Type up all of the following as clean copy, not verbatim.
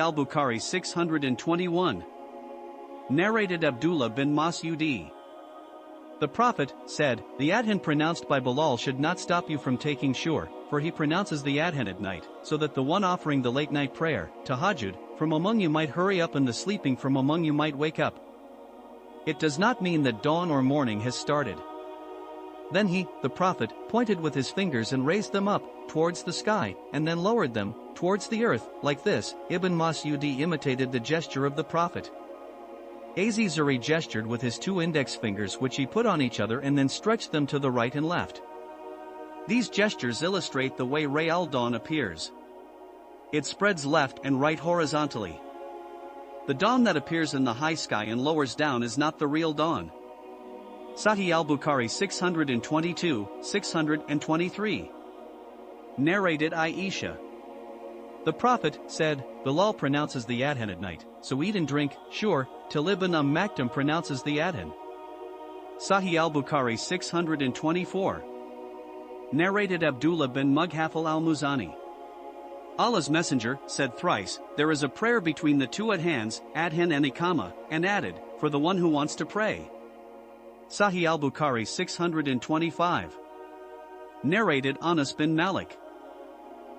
al-Bukhari 621. Narrated Abdullah bin Mas'ud. The Prophet said, "The adhan pronounced by Bilal should not stop you from taking shur, for he pronounces the adhan at night, so that the one offering the late night prayer, tahajjud, from among you might hurry up and the sleeping from among you might wake up." It does not mean that dawn or morning has started. Then he, the Prophet, pointed with his fingers and raised them up, towards the sky, and then lowered them, towards the earth, like this. Ibn Mas'ud imitated the gesture of the Prophet. Az-Zuri gestured with his two index fingers, which he put on each other and then stretched them to the right and left. These gestures illustrate the way Real dawn appears. It spreads left and right horizontally. The dawn that appears in the high sky and lowers down is not the real dawn. Sahih al-Bukhari 622, 623. Narrated Aisha. The Prophet said, "Bilal pronounces the adhan at night, so eat and drink, sure, till Ibn Maktum pronounces the adhan." Sahih al-Bukhari 624. Narrated Abdullah bin Mughafal al-Muzani. Allah's Messenger said thrice, "There is a prayer between the two adhans, adhan and iqama," and added, "for the one who wants to pray." Sahih al-Bukhari 625. Narrated Anas bin Malik.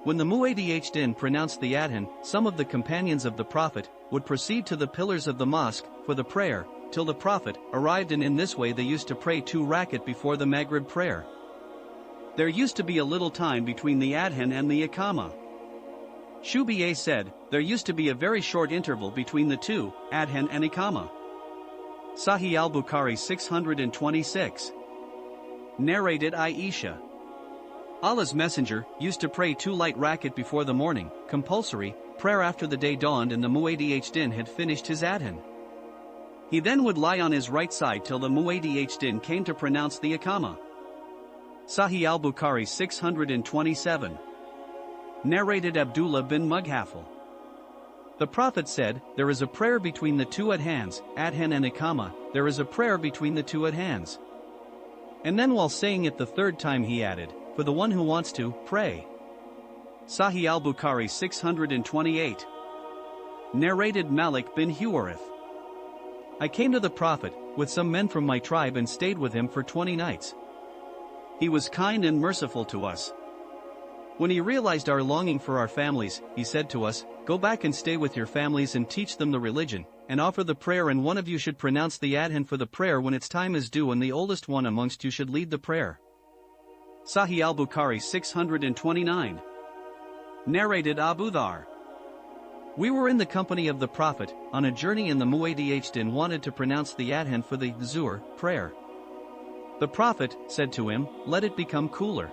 When the Mu'adh pronounced the adhan, some of the companions of the Prophet would proceed to the pillars of the mosque for the prayer, till the Prophet arrived, and in this way they used to pray 2 rakat before the Maghrib prayer. There used to be a little time between the adhan and the iqama. Shubi'ah said, "There used to be a very short interval between the two, adhan and iqama." Sahih al-Bukhari 626. Narrated Aisha. Allah's Messenger used to pray 2 light rakat before the morning, compulsory, prayer after the day dawned and the Mu'adh had finished his adhan. He then would lie on his right side till the Mu'adh came to pronounce the iqama. Sahih al-Bukhari 627. Narrated Abdullah bin Mughafal. The Prophet said, "There is a prayer between the two adhans, adhan and iqama, there is a prayer between the two adhans." And then while saying it the 3rd time he added, "For the one who wants to, pray." Sahih al-Bukhari 628. Narrated Malik bin Huwarith. I came to the Prophet, with some men from my tribe, and stayed with him for 20 nights. He was kind and merciful to us. When he realized our longing for our families, he said to us, "Go back and stay with your families and teach them the religion, and offer the prayer, and one of you should pronounce the adhan for the prayer when its time is due, and the oldest one amongst you should lead the prayer." Sahih al-Bukhari 629. Narrated Abu Dhar. We were in the company of the Prophet, on a journey, and the Mu'adh wanted to pronounce the adhan for the Zuhr prayer. The Prophet said to him, "Let it become cooler."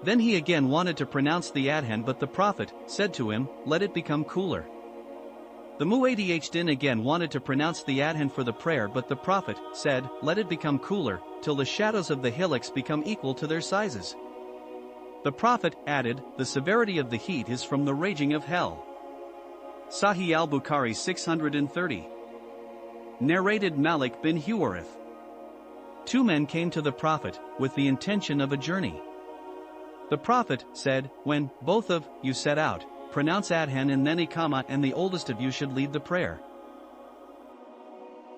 Then he again wanted to pronounce the adhan, but the Prophet said to him, "Let it become cooler." The Mu'adh again wanted to pronounce the adhan for the prayer, but the Prophet said, "Let it become cooler, till the shadows of the hillocks become equal to their sizes." The Prophet added, "The severity of the heat is from the raging of hell." Sahih al-Bukhari 630. Narrated Malik bin Huwarith. 2 men came to the Prophet, with the intention of a journey. The Prophet said, "When both of you set out, pronounce adhan and then iqama, and the oldest of you should lead the prayer."